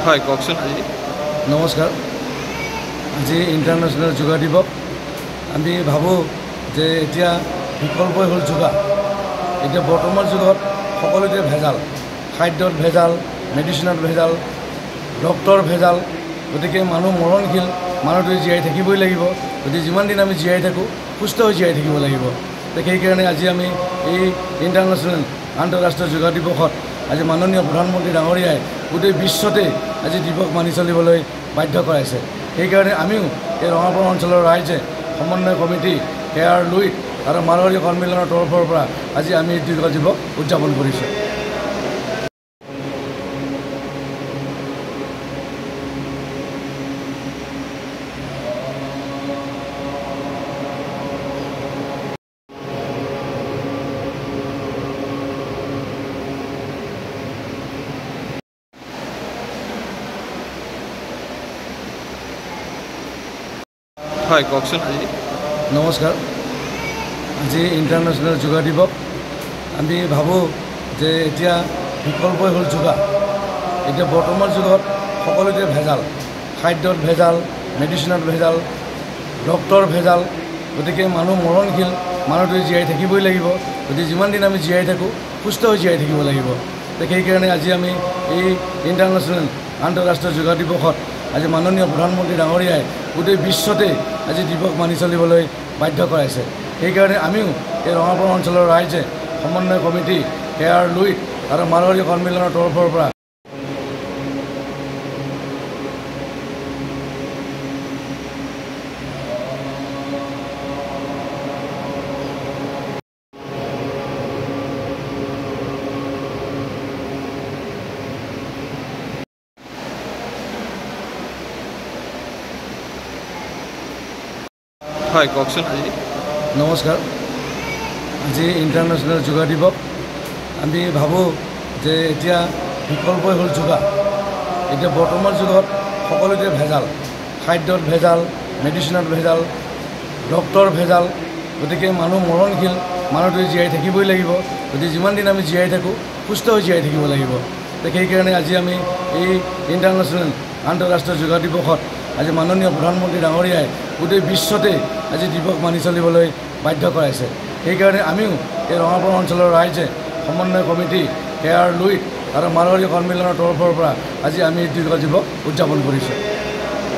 হয় কওকচোন। আজি নমস্কাৰ। আজি ইণ্টাৰনেশ্যনেল যোগা দিৱস। আমি ভাবোঁ যে এতিয়া বিকল্পই হ'ল যোগা। এতিয়া বৰ্তমান যুগত সকলোতে ভেজাল, খাদ্যত ভেজাল, মেডিচিনত ভেজাল, ডক্তৰ ভেজাল। গতিকে মানুহ মৰণশীল, মানুহটোৱে জীয়াই থাকিবই লাগিব। গতিকে যিমান দিন আমি জীয়াই থাকোঁ সুস্থ হৈ জীয়াই থাকিব লাগিব। সেইকাৰণে আজি আমি এই ইণ্টাৰনেশ্যনেল আন্তঃৰাষ্ট্ৰীয় যোগা দিৱসত আজি মাননীয় প্ৰধানমন্ত্ৰী ডাঙৰীয়াই গোটেই বিশ্বতে আজি দিৱস মানি চলিবলৈ বাধ্য কৰাইছে। সেইকাৰণে আমিও এই ৰঙাপাৰা অঞ্চলৰ ৰাইজে সমন্বয় কমিটি, কেয়াৰ লুইট আৰু মাৰোৱাৰী সন্মিলনৰ তৰফৰ পৰা আজি আমি এই যোগা দিৱস উদযাপন কৰিছোঁ। হয় কওকচোন। আজি নমস্কাৰ। আজি ইণ্টাৰনেশ্যনেল যোগা দিৱস। আমি ভাবোঁ যে এতিয়া বিকল্পই হ'ল যোগা। এতিয়া বৰ্তমান যুগত সকলোতে ভেজাল, খাদ্যত ভেজাল, মেডিচিনত ভেজাল, ডক্তৰ ভেজাল। গতিকে মানুহ মৰণশীল, মানুহটোৱে জীয়াই থাকিবই লাগিব। গতিকে যিমান দিন আমি জীয়াই থাকোঁ সুস্থ হৈ জীয়াই থাকিব লাগিব। সেইকাৰণে আজি আমি এই ইণ্টাৰনেশ্যনেল আন্তঃৰাষ্ট্ৰীয় যোগা দিৱসত আজি মাননীয় প্ৰধানমন্ত্ৰী ডাঙৰীয়াই গোটেই বিশ্বতে আজি দিৱস মানি চলিবলৈ বাধ্য কৰাইছে। সেইকাৰণে আমিও এই ৰঙাপাৰা অঞ্চলৰ ৰাইজে সমন্বয় কমিটি, কেয়াৰ লুইট আৰু মাৰোৱাৰী সন্মিলনৰ তৰফৰ পৰা হয় কওকচোন। আজি নমস্কাৰ। আজি ইণ্টাৰনেশ্যনেল যোগা দিৱস। আমি ভাবোঁ যে এতিয়া বিকল্পই হ'ল যোগা। এতিয়া বৰ্তমান যুগত সকলোতে ভেজাল, খাদ্যত ভেজাল, মেডিচিনত ভেজাল, ডক্তৰ ভেজাল। গতিকে মানুহ মৰণশীল, মানুহটোৱে জীয়াই থাকিবই লাগিব। গতিকে যিমান দিন আমি জীয়াই থাকোঁ সুস্থ হৈ জীয়াই থাকিব লাগিব। সেইকাৰণে আজি আমি এই ইণ্টাৰনেশ্যনেল আন্তঃৰাষ্ট্ৰীয় যোগা দিৱসত আজি মাননীয় প্ৰধানমন্ত্ৰী ডাঙৰীয়াই গোটেই বিশ্বতে আজি দিৱস মানি চলিবলৈ বাধ্য কৰাইছে। সেইকাৰণে আমিও এই ৰঙাপাৰা অঞ্চলৰ ৰাইজে সমন্বয় কমিটি, কেয়াৰ লুইট আৰু মাৰোৱাৰী সন্মিলনৰ তৰফৰ পৰা আজি আমি এই দিৱস উদযাপন কৰিছোঁ।